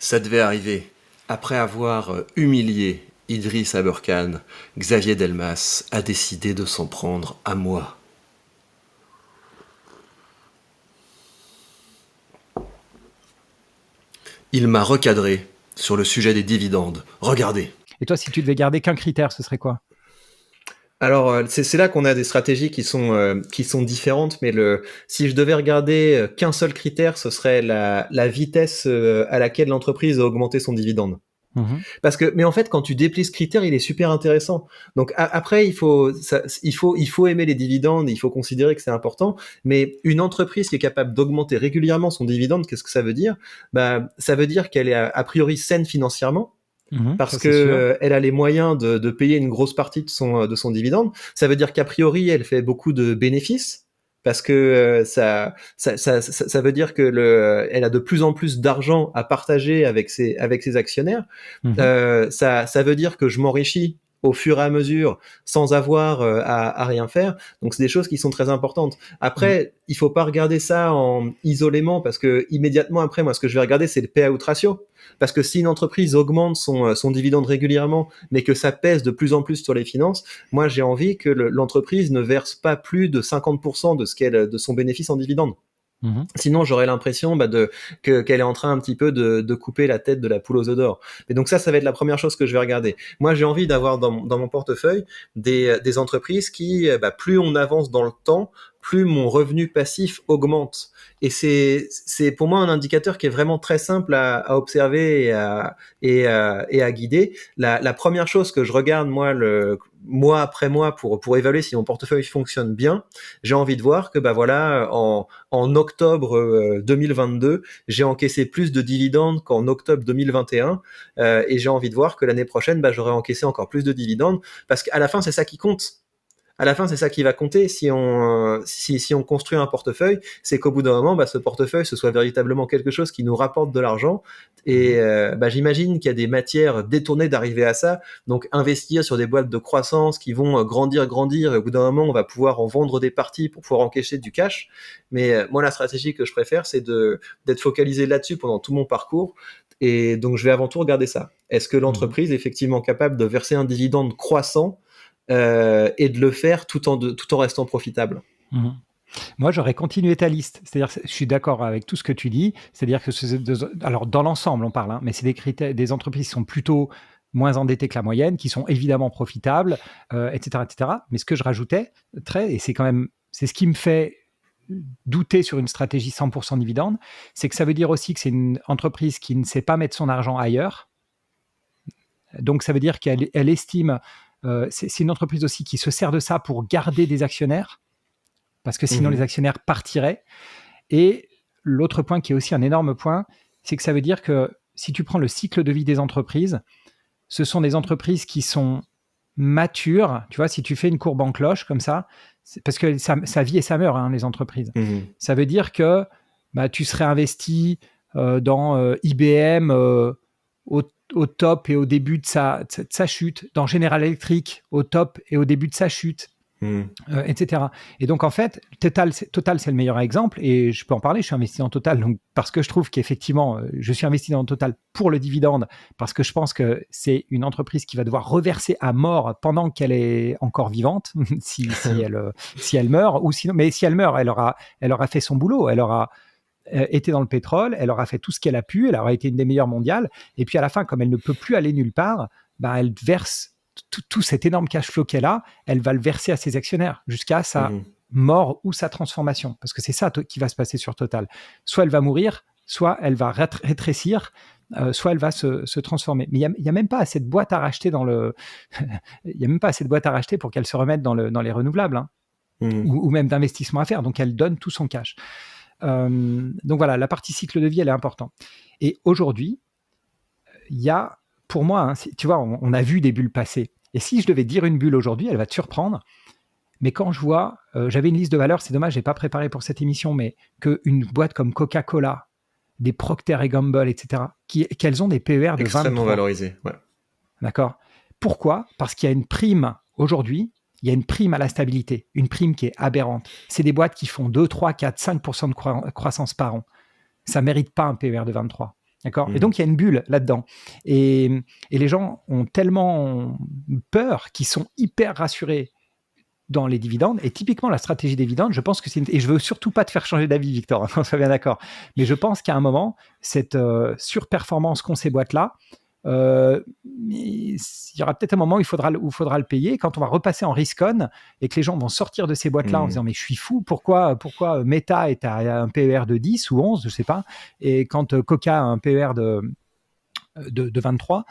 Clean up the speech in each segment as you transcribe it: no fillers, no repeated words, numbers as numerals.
Ça devait arriver. Après avoir humilié Idriss Aberkan, Xavier Delmas a décidé de s'en prendre à moi. Il m'a recadré sur le sujet des dividendes. Regardez. Et toi, si tu devais garder qu'un critère, ce serait quoi ? Alors, c'est là qu'on a des stratégies qui sont différentes, mais si je devais regarder qu'un seul critère, ce serait la vitesse à laquelle l'entreprise a augmenté son dividende. Mais en fait, quand tu déplies ce critère, il est super intéressant. Donc après, il faut aimer les dividendes, il faut considérer que c'est important. Mais une entreprise qui est capable d'augmenter régulièrement son dividende, qu'est-ce que ça veut dire ? Ça veut dire qu'elle est a priori saine financièrement. Parce que elle a les moyens de payer une grosse partie de son dividende. Ça veut dire qu'a priori, elle fait beaucoup de bénéfices. Parce que ça veut dire que elle a de plus en plus d'argent à partager avec ses actionnaires. Ça veut dire que je m'enrichis au fur et à mesure sans avoir à rien faire. Donc c'est des choses qui sont très importantes. Après, il faut pas regarder ça isolément, parce que immédiatement après, moi, ce que je vais regarder, c'est le payout ratio. Parce que si une entreprise augmente son dividende régulièrement, mais que ça pèse de plus en plus sur les finances, moi j'ai envie que l'entreprise ne verse pas plus de 50% de son bénéfice en dividende. Sinon, j'aurais l'impression qu'elle est en train un petit peu de couper la tête de la poule aux œufs d'or. Et donc ça va être la première chose que je vais regarder. Moi, j'ai envie d'avoir dans mon portefeuille des entreprises qui, plus on avance dans le temps, plus mon revenu passif augmente. Et c'est pour moi un indicateur qui est vraiment très simple à observer et à guider. La première chose que je regarde, moi, mois après mois, pour évaluer si mon portefeuille fonctionne bien, j'ai envie de voir que en octobre 2022, j'ai encaissé plus de dividendes qu'en octobre 2021, et j'ai envie de voir que l'année prochaine, j'aurai encaissé encore plus de dividendes, parce qu'à la fin, c'est ça qui compte. À la fin, c'est ça qui va compter si on construit un portefeuille, c'est qu'au bout d'un moment, ce portefeuille, ce soit véritablement quelque chose qui nous rapporte de l'argent. Et j'imagine qu'il y a des matières détournées d'arriver à ça. Donc, investir sur des boîtes de croissance qui vont grandir, et au bout d'un moment, on va pouvoir en vendre des parties pour pouvoir encaisser du cash. Mais moi, la stratégie que je préfère, c'est d'être focalisé là-dessus pendant tout mon parcours. Et donc, je vais avant tout regarder ça. Est-ce que l'entreprise est effectivement capable de verser un dividende croissant et de le faire tout en restant profitable. Moi, j'aurais continué ta liste. C'est-à-dire, je suis d'accord avec tout ce que tu dis. C'est-à-dire que alors dans l'ensemble, on parle, mais c'est des entreprises qui sont plutôt moins endettées que la moyenne, qui sont évidemment profitables, etc., etc. Mais ce que je rajoutais, et c'est ce qui me fait douter sur une stratégie 100% dividende, c'est que ça veut dire aussi que c'est une entreprise qui ne sait pas mettre son argent ailleurs. Donc, ça veut dire qu'elle estime... c'est une entreprise aussi qui se sert de ça pour garder des actionnaires, parce que sinon les actionnaires partiraient. Et l'autre point qui est aussi un énorme point, c'est que ça veut dire que si tu prends le cycle de vie des entreprises, ce sont des entreprises qui sont matures. Tu vois, si tu fais une courbe en cloche comme ça, parce que ça vit et ça meurt, les entreprises. Ça veut dire que tu serais investi dans IBM au top et au début de sa chute, dans General Electric au top et au début de sa chute, etc. Et donc, en fait, Total, c'est le meilleur exemple, et je peux en parler, je suis investi dans Total, donc, parce que je trouve qu'effectivement, je suis investi dans Total pour le dividende, parce que je pense que c'est une entreprise qui va devoir reverser à mort pendant qu'elle est encore vivante, si elle meurt, ou sinon, mais si elle meurt, elle aura fait son boulot, elle aura était dans le pétrole, elle aura fait tout ce qu'elle a pu, elle aura été une des meilleures mondiales, et puis à la fin, comme elle ne peut plus aller nulle part, elle verse tout cet énorme cash flow qu'elle a, elle va le verser à ses actionnaires jusqu'à sa mort ou sa transformation, parce que c'est ça qui va se passer sur Total. Soit elle va mourir, soit elle va rétrécir, soit elle va se transformer. Mais il n'y a même pas assez de boîtes à racheter il n'y a même pas assez de boîtes à racheter pour qu'elle se remette dans les renouvelables, ou même d'investissement à faire, donc elle donne tout son cash. Donc voilà, la partie cycle de vie, elle est importante. Et aujourd'hui, il y a, pour moi, tu vois, on a vu des bulles passer. Et si je devais dire une bulle aujourd'hui, elle va te surprendre. Mais quand je vois, j'avais une liste de valeurs, c'est dommage, je n'ai pas préparé pour cette émission, mais qu'une boîte comme Coca-Cola, des Procter & Gamble, etc., qu'elles ont des PER de 23. Extrêmement valorisées, ouais. D'accord. Pourquoi ? Parce qu'il y a une prime aujourd'hui. Il y a une prime à la stabilité, une prime qui est aberrante. C'est des boîtes qui font 2, 3, 4, 5% de croissance par an. Ça ne mérite pas un PER de 23. D'accord. Et donc, il y a une bulle là-dedans. Et les gens ont tellement peur qu'ils sont hyper rassurés dans les dividendes. Et typiquement, la stratégie des dividendes, je pense que et je veux surtout pas te faire changer d'avis, Victor, on soit bien d'accord. Mais je pense qu'à un moment, cette surperformance qu'ont ces boîtes-là, il y aura peut-être un moment où il faudra le payer. Quand on va repasser en risk-on et que les gens vont sortir de ces boîtes-là en disant mais je suis fou, pourquoi Meta est à un PER de 10 ou 11, je sais pas, et quand Coca a un PER de 23.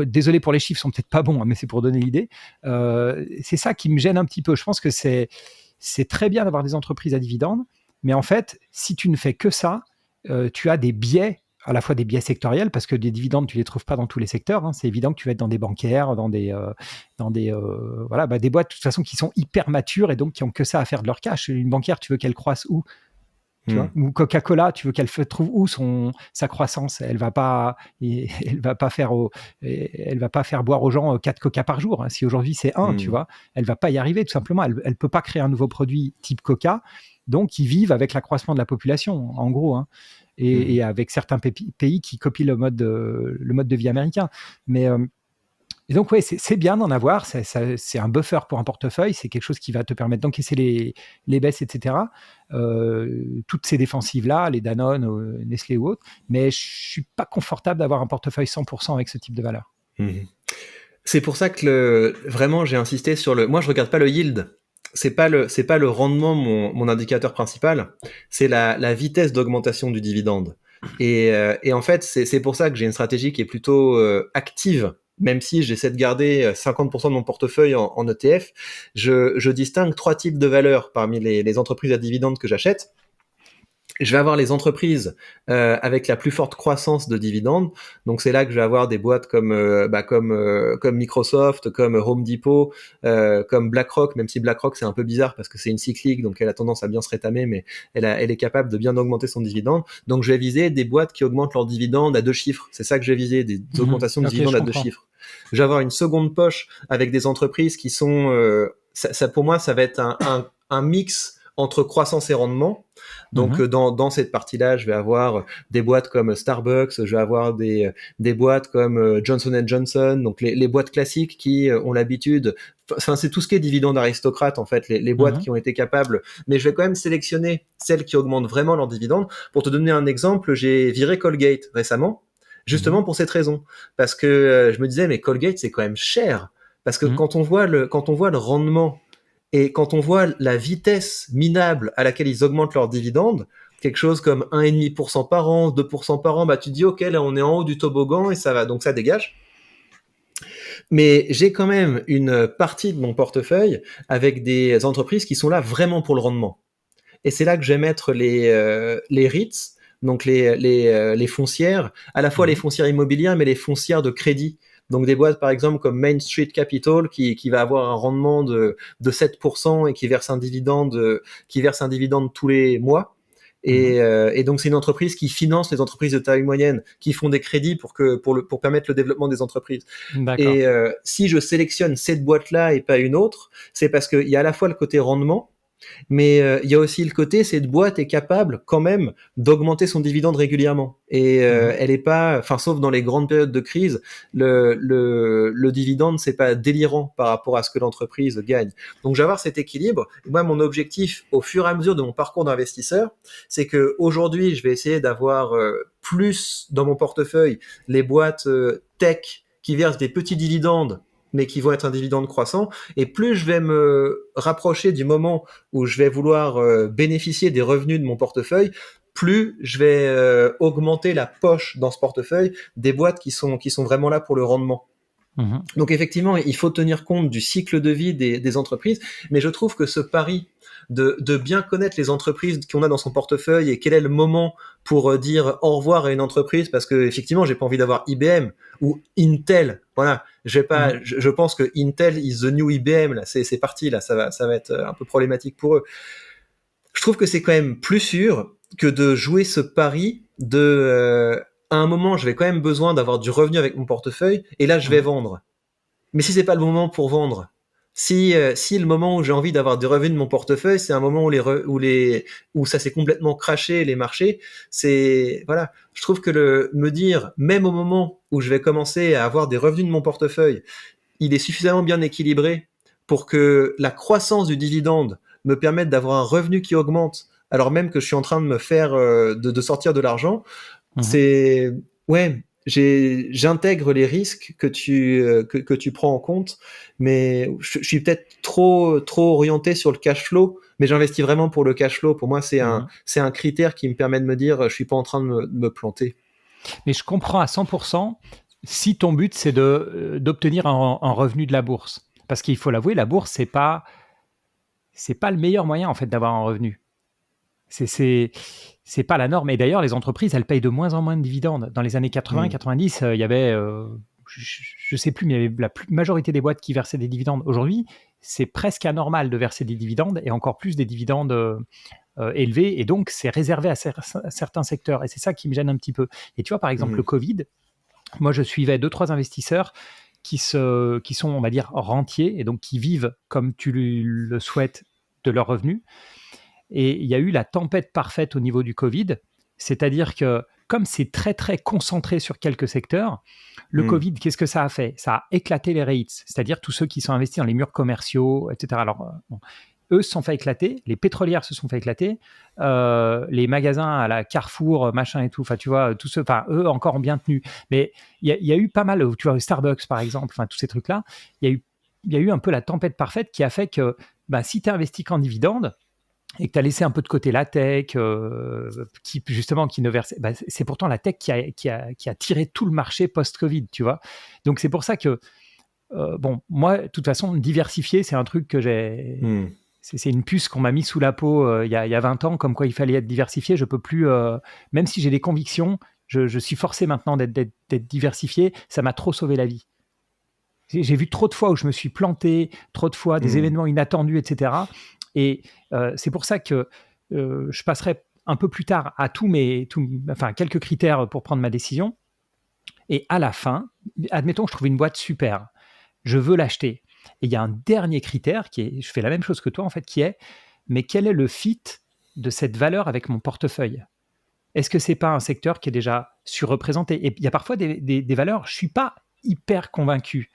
Désolé pour les chiffres, sont peut-être pas bons, hein, mais c'est pour donner l'idée. C'est ça qui me gêne un petit peu. Je pense que c'est très bien d'avoir des entreprises à dividendes, mais en fait, si tu ne fais que ça, tu as des biais, à la fois des biais sectoriels, parce que des dividendes, tu les trouves pas dans tous les secteurs. Hein. C'est évident que tu vas être dans des bancaires, dans des boîtes de toute façon qui sont hyper matures et donc qui ont que ça à faire de leur cash. Une bancaire, tu veux qu'elle croisse où? Tu vois, ou Coca-Cola, tu veux qu'elle trouve où sa croissance? Elle va pas faire boire aux gens 4 Coca par jour. Hein. Si aujourd'hui c'est 1, tu vois, elle va pas y arriver tout simplement. Elle peut pas créer un nouveau produit type Coca. Donc, ils vivent avec l'accroissement de la population, en gros, hein, et avec certains pays qui copient le mode de vie américain. Mais et donc, ouais, c'est bien d'en avoir. C'est un buffer pour un portefeuille. C'est quelque chose qui va te permettre d'encaisser les baisses, etc. Toutes ces défensives-là, les Danone, Nestlé ou autres. Mais je suis pas confortable d'avoir un portefeuille 100% avec ce type de valeur. C'est pour ça que vraiment, j'ai insisté sur moi, je regarde pas le yield. C'est pas le rendement mon indicateur principal. C'est la vitesse d'augmentation du dividende. Et en fait, c'est pour ça que j'ai une stratégie qui est plutôt active. Même si j'essaie de garder 50% de mon portefeuille en ETF, je distingue 3 types de valeurs parmi les entreprises à dividendes que j'achète. Je vais avoir les entreprises avec la plus forte croissance de dividendes. Donc c'est là que je vais avoir des boîtes comme Microsoft, comme Home Depot, comme BlackRock, même si BlackRock c'est un peu bizarre parce que c'est une cyclique, donc elle a tendance à bien se rétamer, mais elle est capable de bien augmenter son dividende. Donc je vais viser des boîtes qui augmentent leurs dividendes à 2 chiffres. C'est ça que je vais viser, des augmentations de dividendes à 2 chiffres. Je vais avoir une seconde poche avec des entreprises qui sont... ça pour moi, ça va être un mix entre croissance et rendement. Donc dans cette partie-là, je vais avoir des boîtes comme Starbucks, je vais avoir des boîtes comme Johnson & Johnson, donc les boîtes classiques qui ont l'habitude, enfin c'est tout ce qui est dividende aristocrate en fait, les boîtes qui ont été capables, mais je vais quand même sélectionner celles qui augmentent vraiment leurs dividendes. Pour te donner un exemple, j'ai viré Colgate récemment, justement pour cette raison, parce que je me disais mais Colgate c'est quand même cher, parce que quand on voit le rendement et quand on voit la vitesse minable à laquelle ils augmentent leurs dividendes, quelque chose comme 1,5% par an, 2% par an, bah tu te dis ok, là on est en haut du toboggan et ça va, donc ça dégage. Mais j'ai quand même une partie de mon portefeuille avec des entreprises qui sont là vraiment pour le rendement. Et c'est là que je vais mettre les REITs, donc les foncières, à la fois les foncières immobilières, mais les foncières de crédit. Donc des boîtes par exemple comme Main Street Capital qui va avoir un rendement de 7% et qui verse un dividende tous les mois. Et donc c'est une entreprise qui finance les entreprises de taille moyenne, qui font des crédits pour permettre le développement des entreprises. Et si je sélectionne cette boîte-là et pas une autre, c'est parce qu'il y a à la fois le côté rendement, mais il y a aussi le côté, cette boîte est capable quand même d'augmenter son dividende régulièrement. Et elle est pas, enfin sauf dans les grandes périodes de crise, le dividende c'est pas délirant par rapport à ce que l'entreprise gagne. Donc je vais avoir cet équilibre. Et moi mon objectif au fur et à mesure de mon parcours d'investisseur, c'est que aujourd'hui je vais essayer d'avoir plus dans mon portefeuille les boîtes tech qui versent des petits dividendes mais qui vont être un dividende croissant, et plus je vais me rapprocher du moment où je vais vouloir bénéficier des revenus de mon portefeuille, plus je vais augmenter la poche dans ce portefeuille des boîtes qui sont vraiment là pour le rendement. Donc effectivement, il faut tenir compte du cycle de vie des entreprises, mais je trouve que ce pari de bien connaître les entreprises qu'on a dans son portefeuille et quel est le moment pour dire au revoir à une entreprise, parce que effectivement j'ai pas envie d'avoir IBM ou Intel, voilà, je pense que Intel is the new IBM, là c'est parti, là ça va être un peu problématique pour eux. Je trouve que c'est quand même plus sûr que de jouer ce pari à un moment je vais quand même besoin d'avoir du revenu avec mon portefeuille et là je vais vendre. Mais si c'est pas le moment pour vendre, Si le moment où j'ai envie d'avoir des revenus de mon portefeuille, c'est un moment où ça s'est complètement craché les marchés, c'est voilà. Je trouve que me dire même au moment où je vais commencer à avoir des revenus de mon portefeuille, il est suffisamment bien équilibré pour que la croissance du dividende me permette d'avoir un revenu qui augmente, alors même que je suis en train de me faire de sortir de l'argent. Mhm. C'est ouais, j'intègre les risques que tu prends en compte, mais je suis peut-être trop orienté sur le cash flow, mais j'investis vraiment pour le cash flow. Pour moi, Mhm. c'est un critère qui me permet de me dire je suis pas en train de me planter. Mais je comprends à 100% si ton but, c'est d'obtenir un revenu de la bourse. Parce qu'il faut l'avouer, la bourse, c'est pas le meilleur moyen, en fait, d'avoir un revenu. C'est pas la norme. Et d'ailleurs, les entreprises, elles payent de moins en moins de dividendes. Dans les années 80, Hmm. 90, il y avait, je sais plus, mais il y avait la majorité des boîtes qui versaient des dividendes. Aujourd'hui, c'est presque anormal de verser des dividendes et encore plus des dividendes élevés. Et donc, c'est réservé à certains secteurs. Et c'est ça qui me gêne un petit peu. Et tu vois, par exemple, Hmm. le Covid, moi, je suivais 2-3 investisseurs qui sont, on va dire, rentiers et donc qui vivent comme tu le souhaites de leurs revenus. Et il y a eu la tempête parfaite au niveau du Covid, c'est-à-dire que comme c'est très très concentré sur quelques secteurs, le Hmm. Covid, qu'est-ce que ça a fait? Ça a éclaté les REITs, c'est-à-dire tous ceux qui sont investis dans les murs commerciaux, etc. Alors, bon, eux se sont fait éclater, les pétrolières se sont fait éclater, les magasins à la Carrefour, machin et tout, enfin tu vois, tous ceux, enfin eux encore ont bien tenu. Mais il y a eu pas mal, tu vois, Starbucks par exemple, enfin tous ces trucs-là, il y a eu un peu la tempête parfaite qui a fait que bah, si tu investis qu'en dividendes, et que tu as laissé un peu de côté la tech, qui justement qui ne versait, bah, c'est pourtant la tech qui a tiré tout le marché post-Covid, tu vois. Donc c'est pour ça que, bon, moi, de toute façon, diversifier, c'est un truc que j'ai. Hmm. C'est une puce qu'on m'a mis sous la peau il y a 20 ans, comme quoi il fallait être diversifié. Je peux plus, même si j'ai des convictions, je suis forcé maintenant d'être diversifié. Ça m'a trop sauvé la vie. J'ai vu trop de fois où je me suis planté, trop de fois des Hmm. événements inattendus, etc. Et c'est pour ça que je passerai un peu plus tard à enfin, quelques critères pour prendre ma décision. Et à la fin, admettons que je trouve une boîte super, je veux l'acheter. Et il y a un dernier critère qui est, je fais la même chose que toi en fait, qui est, mais quel est le fit de cette valeur avec mon portefeuille? Est-ce que c'est pas un secteur qui est déjà surreprésenté? Et il y a parfois des valeurs, je suis pas hyper convaincu,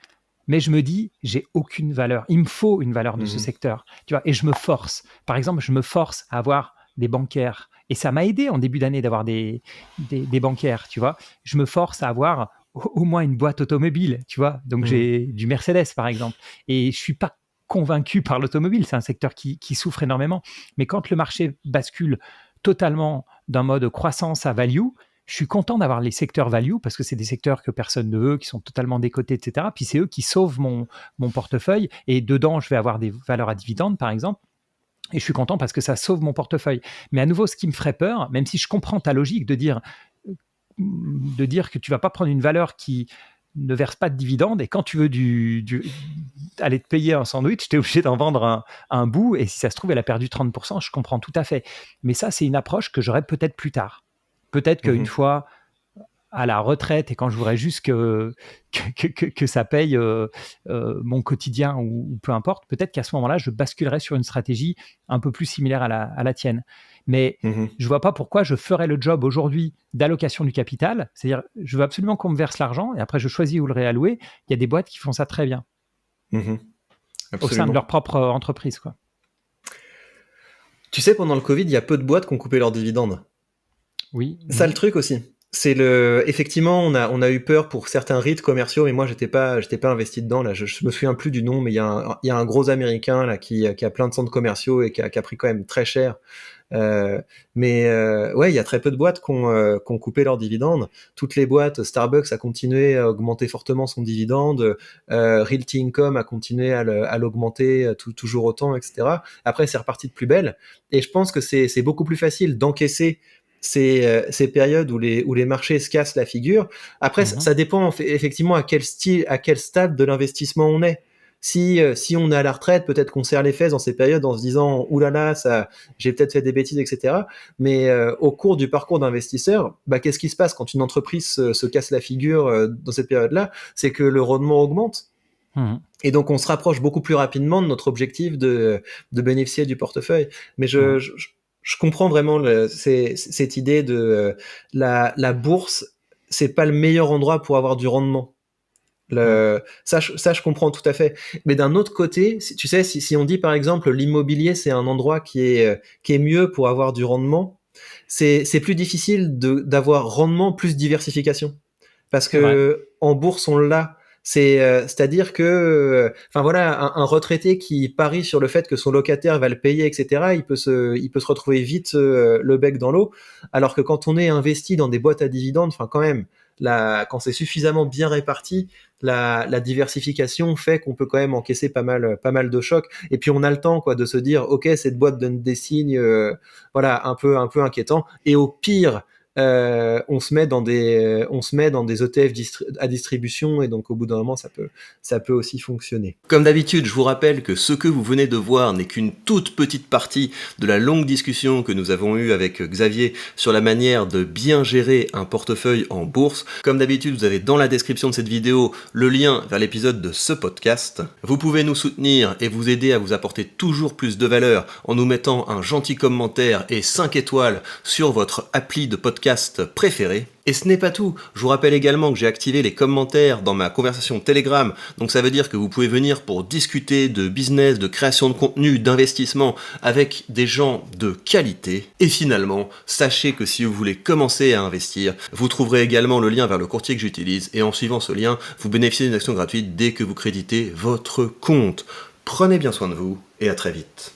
mais je me dis, j'ai aucune valeur. Il me faut une valeur de ce Hmm. secteur, tu vois. Et je me force. Par exemple, je me force à avoir des bancaires. Et ça m'a aidé en début d'année d'avoir des bancaires, tu vois. Je me force à avoir au moins une boîte automobile, tu vois. Donc Hmm. j'ai du Mercedes, par exemple. Et je suis pas convaincu par l'automobile. C'est un secteur qui souffre énormément. Mais quand le marché bascule totalement d'un mode croissance à value, je suis content d'avoir les secteurs value parce que c'est des secteurs que personne ne veut, qui sont totalement décotés, etc. Puis c'est eux qui sauvent mon portefeuille. Et dedans, je vais avoir des valeurs à dividendes, par exemple. Et je suis content parce que ça sauve mon portefeuille. Mais à nouveau, ce qui me ferait peur, même si je comprends ta logique de dire que tu vas pas prendre une valeur qui ne verse pas de dividendes et quand tu veux aller te payer un sandwich, tu es obligé d'en vendre un bout et si ça se trouve, elle a perdu 30%, je comprends tout à fait. Mais ça, c'est une approche que j'aurai peut-être plus tard. Peut-être qu'une Hmm. fois à la retraite et quand je voudrais juste que ça paye mon quotidien ou peu importe, peut-être qu'à ce moment-là, je basculerai sur une stratégie un peu plus similaire à la tienne. Mais Hmm. je ne vois pas pourquoi je ferais le job aujourd'hui d'allocation du capital. C'est-à-dire, je veux absolument qu'on me verse l'argent et après, je choisis où le réallouer. Il y a des boîtes qui font ça très bien Hmm. au sein de Absolument. leur propre entreprise, quoi. Tu sais, pendant le Covid, il y a peu de boîtes qui ont coupé leurs dividendes. Oui. Ça, le truc aussi. Effectivement, on a eu peur pour certains rites commerciaux, mais moi, j'étais pas investi dedans, là. Je me souviens plus du nom, mais il y a un gros américain, là, qui a plein de centres commerciaux et qui a pris quand même très cher. Ouais, il y a très peu de boîtes qui ont coupé leurs dividendes. Toutes les boîtes, Starbucks a continué à augmenter fortement son dividende, Realty Income a continué à l'augmenter toujours autant, etc. Après, c'est reparti de plus belle. Et je pense que c'est beaucoup plus facile d'encaisser ces périodes où les marchés se cassent la figure. Après, Mhm. ça dépend effectivement à quel stade de l'investissement on est. Si on est à la retraite, peut-être qu'on serre les fesses dans ces périodes en se disant oulala, ça, j'ai peut-être fait des bêtises, etc. Mais au cours du parcours d'investisseur, bah, qu'est-ce qui se passe quand une entreprise se casse la figure dans cette période-là? C'est que le rendement augmente. Mhm. Et donc, on se rapproche beaucoup plus rapidement de notre objectif de bénéficier du portefeuille. Mais je comprends vraiment cette idée de la bourse, c'est pas le meilleur endroit pour avoir du rendement. Ça, je comprends tout à fait. Mais d'un autre côté, tu sais, si on dit par exemple l'immobilier, c'est un endroit qui est mieux pour avoir du rendement, c'est plus difficile d'avoir rendement plus diversification. Parce C'est vrai. que en bourse, on l'a. C'est-à-dire que, enfin voilà, un retraité qui parie sur le fait que son locataire va le payer, etc., il peut se retrouver vite le bec dans l'eau. Alors que quand on est investi dans des boîtes à dividendes, enfin quand même, quand c'est suffisamment bien réparti, la diversification fait qu'on peut quand même encaisser pas mal de chocs. Et puis on a le temps quoi de se dire, ok, cette boîte donne des signes, voilà, un peu inquiétants. Et au pire, on se met dans des ETF à distribution et donc au bout d'un moment ça peut aussi fonctionner. Comme d'habitude, je vous rappelle que ce que vous venez de voir n'est qu'une toute petite partie de la longue discussion que nous avons eue avec Xavier sur la manière de bien gérer un portefeuille en bourse. Comme d'habitude, vous avez dans la description de cette vidéo le lien vers l'épisode de ce podcast. Vous pouvez nous soutenir et vous aider à vous apporter toujours plus de valeur en nous mettant un gentil commentaire et 5 étoiles sur votre appli de podcast préféré. Et ce n'est pas tout, je vous rappelle également que j'ai activé les commentaires dans ma conversation Telegram, donc ça veut dire que vous pouvez venir pour discuter de business, de création de contenu, d'investissement avec des gens de qualité. Et finalement, sachez que si vous voulez commencer à investir, vous trouverez également le lien vers le courtier que j'utilise et en suivant ce lien, vous bénéficiez d'une action gratuite dès que vous créditez votre compte. Prenez bien soin de vous et à très vite.